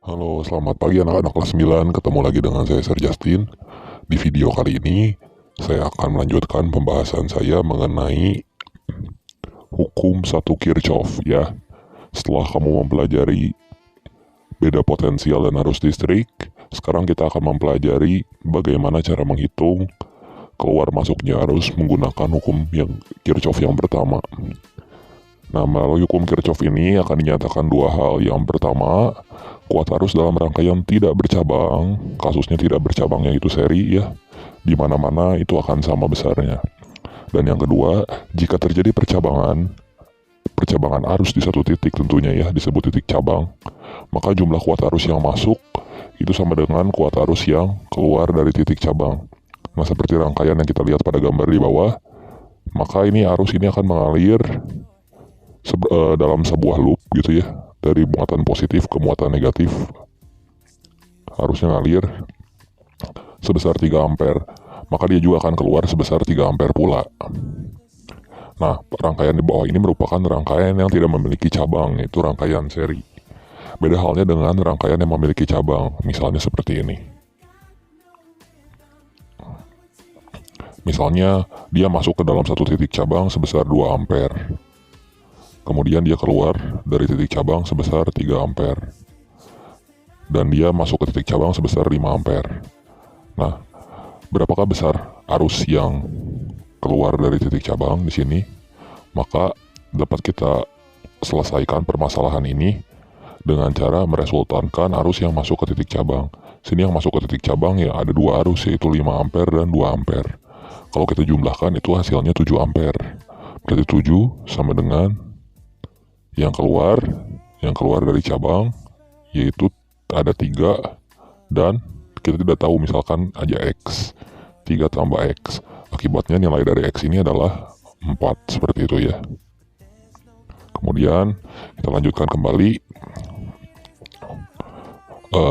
Halo, selamat pagi anak-anak kelas 9. Ketemu lagi dengan saya, Sir Justin. Di video kali ini, saya akan melanjutkan pembahasan saya mengenai hukum satu Kirchhoff ya. Setelah kamu mempelajari beda potensial dan arus listrik, sekarang kita akan mempelajari bagaimana cara menghitung keluar masuknya arus menggunakan hukum yang Kirchhoff yang pertama. Nah, melalui hukum Kirchhoff ini akan dinyatakan dua hal. Yang pertama, kuat arus dalam rangkaian tidak bercabang, kasusnya tidak bercabangnya itu seri ya, di mana-mana itu akan sama besarnya. Dan yang kedua, jika terjadi percabangan arus di satu titik tentunya ya, disebut titik cabang, maka jumlah kuat arus yang masuk itu sama dengan kuat arus yang keluar dari titik cabang. Nah, seperti rangkaian yang kita lihat pada gambar di bawah, maka ini arus ini akan mengalir dalam sebuah loop gitu ya, dari muatan positif ke muatan negatif harusnya ngalir sebesar 3 ampere, maka dia juga akan keluar sebesar 3 ampere pula. Nah, rangkaian di bawah ini merupakan rangkaian yang tidak memiliki cabang, yaitu rangkaian seri. Beda halnya dengan rangkaian yang memiliki cabang, misalnya seperti ini. Misalnya, dia masuk ke dalam satu titik cabang sebesar 2 ampere. Kemudian dia keluar dari titik cabang sebesar 3 ampere. Dan dia masuk ke titik cabang sebesar 5 ampere. Nah, berapakah besar arus yang keluar dari titik cabang di sini? Maka dapat kita selesaikan permasalahan ini dengan cara meresultankan arus yang masuk ke titik cabang. Sini yang masuk ke titik cabang ya ada dua arus, yaitu 5 ampere dan 2 ampere. Kalau kita jumlahkan itu hasilnya 7 ampere. Berarti 7 sama dengan yang keluar dari cabang, yaitu ada 3, dan kita tidak tahu misalkan aja X, 3 tambah X, akibatnya nilai dari X ini adalah 4, seperti itu ya. Kemudian kita lanjutkan kembali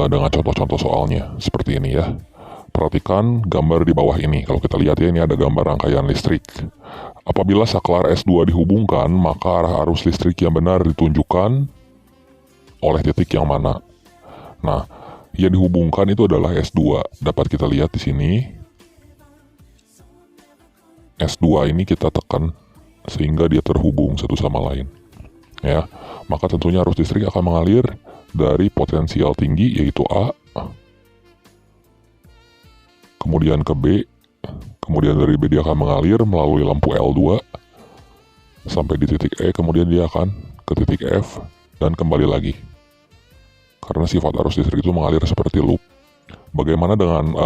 dengan contoh-contoh soalnya seperti ini ya. Perhatikan gambar di bawah ini. Kalau kita lihat ya, ini ada gambar rangkaian listrik. Apabila saklar S2 dihubungkan, maka arah arus listrik yang benar ditunjukkan oleh titik yang mana. Nah, yang dihubungkan itu adalah S2. Dapat kita lihat di sini. S2 ini kita tekan sehingga dia terhubung satu sama lain. Ya, maka tentunya arus listrik akan mengalir dari potensial tinggi yaitu A, kemudian ke B, kemudian dari B dia akan mengalir melalui lampu L2 sampai di titik E, kemudian dia akan ke titik F dan kembali lagi. Karena sifat arus listrik itu mengalir seperti loop. Bagaimana dengan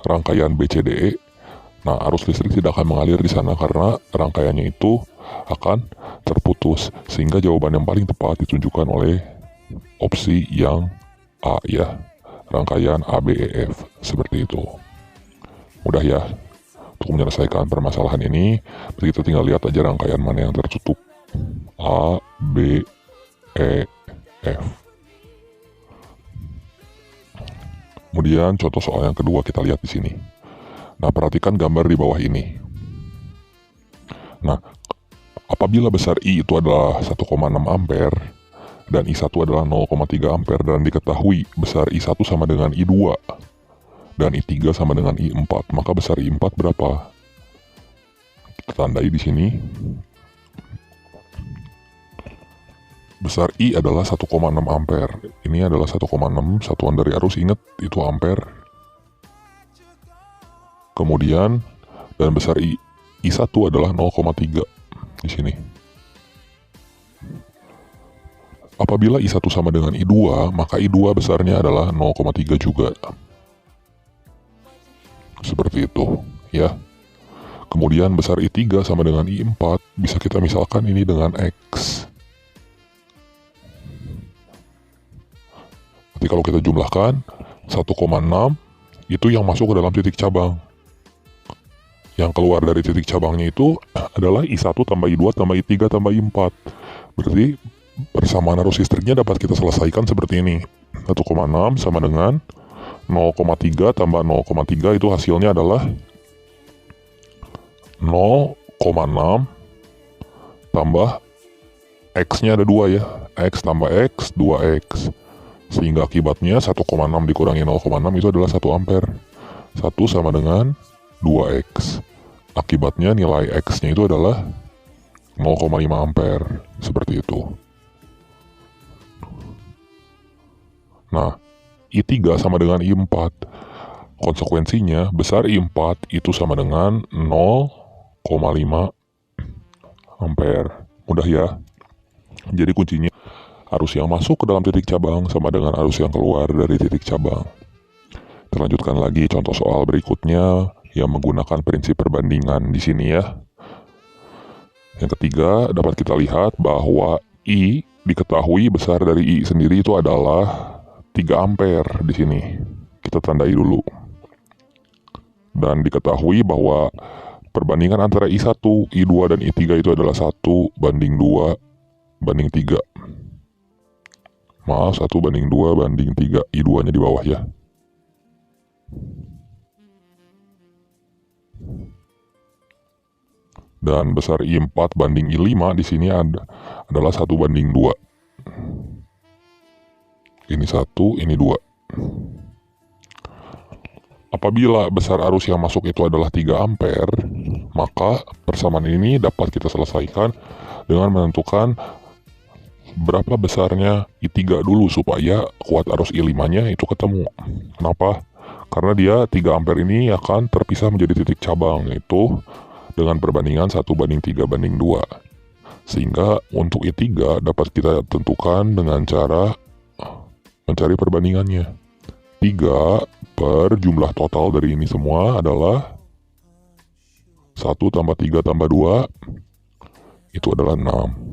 rangkaian BCDE? Nah, arus listrik tidak akan mengalir di sana karena rangkaiannya itu akan terputus, sehingga jawaban yang paling tepat ditunjukkan oleh opsi yang A ya, rangkaian ABEF seperti itu. Mudah ya untuk menyelesaikan permasalahan ini. Kita tinggal lihat aja rangkaian mana yang tertutup, A, B, E, F. Kemudian contoh soal yang kedua kita lihat di sini. Nah, perhatikan gambar di bawah ini. Nah, apabila besar I itu adalah 1,6 ampere dan I1 adalah 0,3 ampere, dan diketahui besar I1 sama dengan I2 dan I3 sama dengan I4, maka besar I4 berapa? Kita tandai di sini. Besar I adalah 1,6 ampere. Ini adalah 1,6, satuan dari arus, ingat itu ampere. Kemudian dan besar I1 adalah 0,3 di sini. Apabila I1 sama dengan I2, maka I2 besarnya adalah 0,3 juga. Seperti itu ya. Kemudian besar I3 sama dengan I4, bisa kita misalkan ini dengan X. Nanti kalau kita jumlahkan 1,6 itu yang masuk ke dalam titik cabang. Yang keluar dari titik cabangnya itu adalah I1 tambah I2 tambah I3 tambah I4. Berarti persamaan arus listriknya dapat kita selesaikan seperti ini. 1,6 sama dengan 0,3 tambah 0,3 itu hasilnya adalah 0,6 tambah X-nya ada 2 ya. X tambah X, 2X. Sehingga akibatnya 1,6 dikurangi 0,6 itu adalah 1 ampere. 1 sama dengan 2X. Akibatnya nilai X-nya itu adalah 0,5 ampere. Seperti itu. Nah, I3 sama dengan I4. Konsekuensinya, besar I4 itu sama dengan 0,5 ampere. Mudah ya? Jadi kuncinya, arus yang masuk ke dalam titik cabang sama dengan arus yang keluar dari titik cabang. Kita lanjutkan lagi contoh soal berikutnya yang menggunakan prinsip perbandingan di sini ya. Yang ketiga, dapat kita lihat bahwa I diketahui besar dari I sendiri itu adalah 3 ampere di sini. Kita tandai dulu. Dan diketahui bahwa perbandingan antara I1, I2, dan I3 itu adalah 1 banding 2 banding 3. Maaf, 1 banding 2 banding 3. I2-nya di bawah ya. Dan besar I4 banding I5 di sini adalah 1 banding 2. Ini 1, ini 2. Apabila besar arus yang masuk itu adalah 3 ampere, maka persamaan ini dapat kita selesaikan dengan menentukan berapa besarnya I3 dulu supaya kuat arus I5-nya itu ketemu. Kenapa? Karena dia 3 ampere ini akan terpisah menjadi titik cabang, yaitu dengan perbandingan 1 banding 3 banding 2. Sehingga untuk I3 dapat kita tentukan dengan cara mencari perbandingannya. 3 per jumlah total dari ini semua adalah 1 tambah 3 tambah 2 itu adalah 6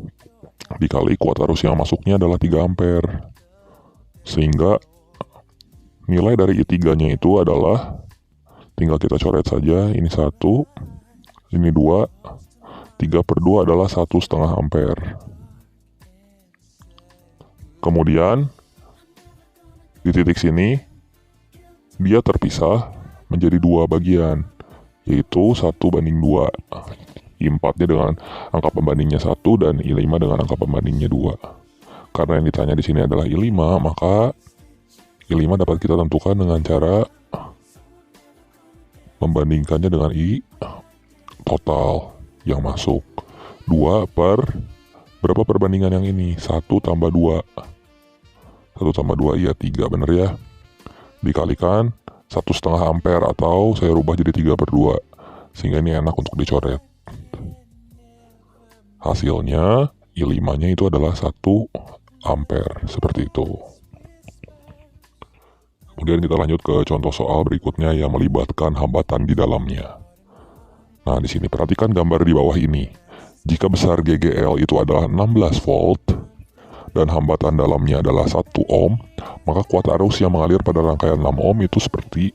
dikali kuat arus yang masuknya adalah 3 ampere, sehingga nilai dari I3 nya itu adalah, tinggal kita coret saja, ini 1, ini 2, 3 per 2 adalah 1,5 ampere. Kemudian di titik sini dia terpisah menjadi 2 bagian, yaitu 1 banding 2. I4-nya dengan angka pembandingnya 1 dan I5 dengan angka pembandingnya 2. Karena yang ditanya di sini adalah I5, maka I5 dapat kita tentukan dengan cara membandingkannya dengan I total yang masuk. 2 per berapa perbandingan yang ini? 1 tambah 2. 1 tambah 2 iya 3, bener ya? Dikalikan 1,5 ampere atau saya rubah jadi 3 per 2, sehingga ini enak untuk dicoret. Hasilnya I5 nya itu adalah 1 ampere, seperti itu. Kemudian kita lanjut ke contoh soal berikutnya yang melibatkan hambatan di dalamnya. Nah, di sini perhatikan gambar di bawah ini. Jika besar GGL itu adalah 16 volt dan hambatan dalamnya adalah 1 ohm, maka kuat arus yang mengalir pada rangkaian 6 ohm itu seperti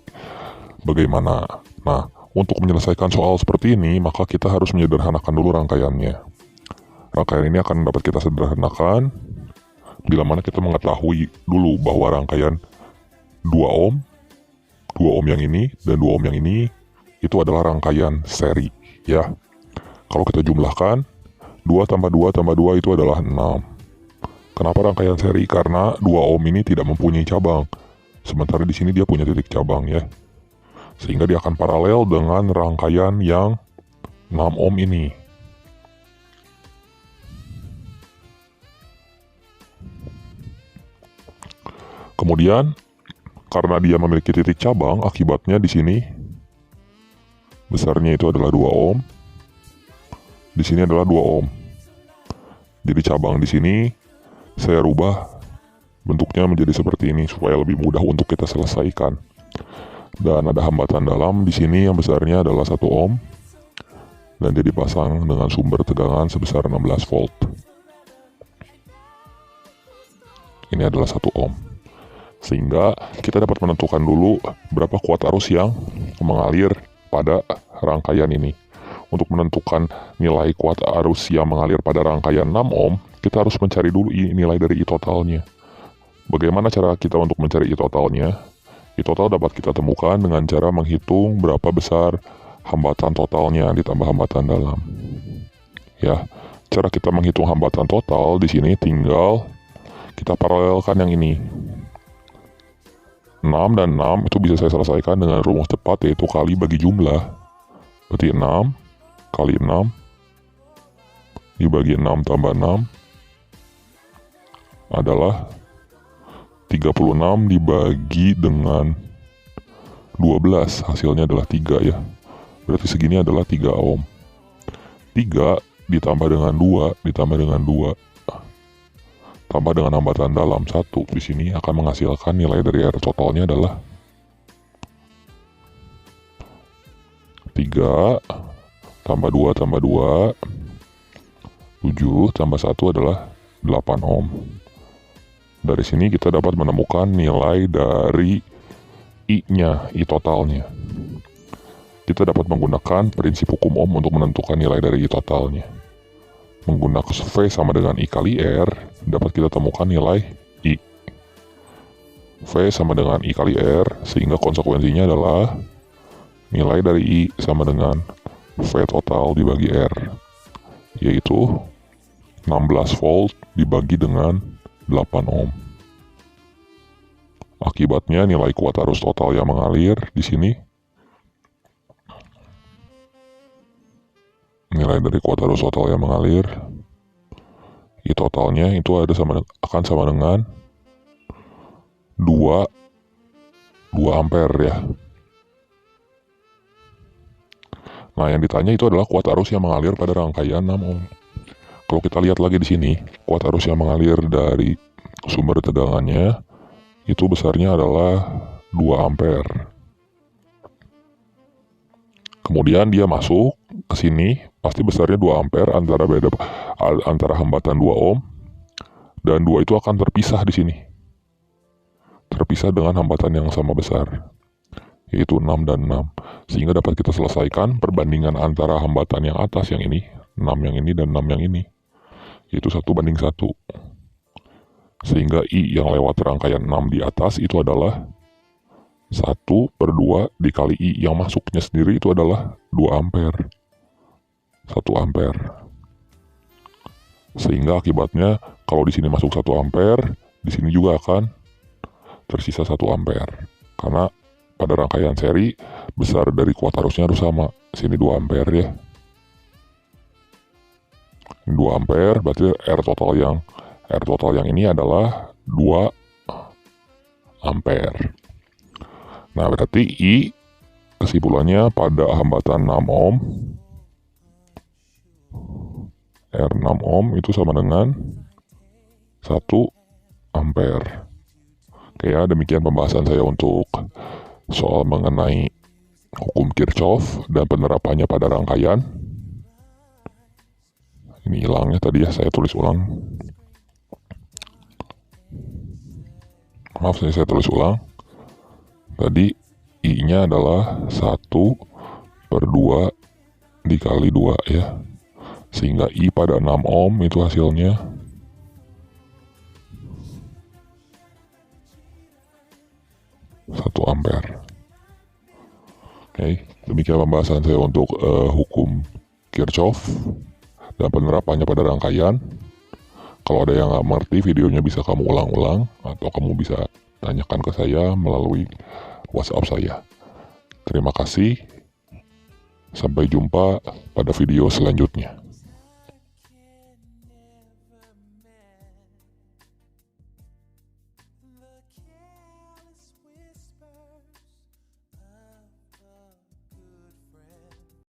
bagaimana? Nah, untuk menyelesaikan soal seperti ini, maka kita harus menyederhanakan dulu rangkaiannya. Rangkaian ini akan dapat kita sederhanakan bila mana kita mengetahui dulu bahwa rangkaian 2 ohm, 2 ohm yang ini, dan 2 ohm yang ini, itu adalah rangkaian seri, ya. Kalau kita jumlahkan, 2 tambah 2 tambah 2 itu adalah 6. Kenapa rangkaian seri? Karena 2 ohm ini tidak mempunyai cabang. Sementara di sini dia punya titik cabang ya. Sehingga dia akan paralel dengan rangkaian yang 6 ohm ini. Kemudian karena dia memiliki titik cabang, akibatnya di sini besarnya itu adalah 2 ohm. Di sini adalah 2 ohm. Jadi cabang di sini saya rubah bentuknya menjadi seperti ini supaya lebih mudah untuk kita selesaikan. Dan ada hambatan dalam di sini yang besarnya adalah 1 ohm dan dia dipasang dengan sumber tegangan sebesar 16 volt. Ini adalah 1 ohm. Sehingga kita dapat menentukan dulu berapa kuat arus yang mengalir pada rangkaian ini. Untuk menentukan nilai kuat arus yang mengalir pada rangkaian 6 ohm, kita harus mencari dulu nilai dari I totalnya. Bagaimana cara kita untuk mencari I totalnya? I total dapat kita temukan dengan cara menghitung berapa besar hambatan totalnya ditambah hambatan dalam. Ya, cara kita menghitung hambatan total di sini tinggal kita paralelkan yang ini. 6 dan 6 itu bisa saya selesaikan dengan rumus cepat, yaitu kali bagi jumlah. Berarti 6 kali 6 dibagi 6 tambah 6 adalah 36 dibagi dengan 12, hasilnya adalah 3 ya. Berarti segini adalah 3 ohm. 3 ditambah dengan 2 ditambah dengan 2 tambah dengan hambatan dalam 1 di sini akan menghasilkan nilai dari R totalnya adalah 3 tambah 2 tambah 2 7 tambah 1 adalah 8 ohm. Dari sini kita dapat menemukan nilai dari I-nya, I totalnya. Kita dapat menggunakan prinsip hukum Ohm untuk menentukan nilai dari I totalnya. Menggunakan V sama dengan I kali R, dapat kita temukan nilai I. V sama dengan I kali R, sehingga konsekuensinya adalah nilai dari I sama dengan V total dibagi R, yaitu 16 volt dibagi dengan 8 ohm. Akibatnya nilai kuat arus total yang mengalir di sini, nilai dari kuat arus total yang mengalir, I totalnya itu akan sama dengan 2 ampere ya. Nah, yang ditanya itu adalah kuat arus yang mengalir pada rangkaian 6 ohm. Kalau kita lihat lagi di sini, kuat arus yang mengalir dari sumber tegangannya itu besarnya adalah 2 ampere. Kemudian dia masuk ke sini, pasti besarnya 2 ampere antara hambatan 2 ohm dan 2 itu akan terpisah di sini. Terpisah dengan hambatan yang sama besar, yaitu 6 dan 6. Sehingga dapat kita selesaikan perbandingan antara hambatan yang atas yang ini, 6 yang ini dan 6 yang ini, yaitu 1:1. Sehingga I yang lewat rangkaian 6 di atas itu adalah 1/2 dikali I yang masuknya sendiri itu adalah 2 ampere. 1 ampere. Sehingga akibatnya kalau di sini masuk 1 ampere, di sini juga akan tersisa 1 ampere. Karena pada rangkaian seri besar dari kuat arusnya harus sama. Sini 2 ampere ya. 2 ampere berarti R total yang ini adalah 2 ampere. Nah, berarti I kesimpulannya pada hambatan 6 ohm, R 6 ohm itu sama dengan 1 ampere. Oke ya, demikian pembahasan saya untuk soal mengenai hukum Kirchhoff dan penerapannya pada rangkaian. Ini hilangnya tadi ya, saya tulis ulang. Maaf, saya tulis ulang. Tadi I-nya adalah 1/2 dikali 2 ya. Sehingga I pada 6 ohm itu hasilnya 1 ampere. Oke, demikian pembahasan saya untuk hukum Kirchhoff dan penerapannya pada rangkaian. Kalau ada yang nggak mengerti, videonya bisa kamu ulang-ulang atau kamu bisa tanyakan ke saya melalui WhatsApp saya. Terima kasih. Sampai jumpa pada video selanjutnya.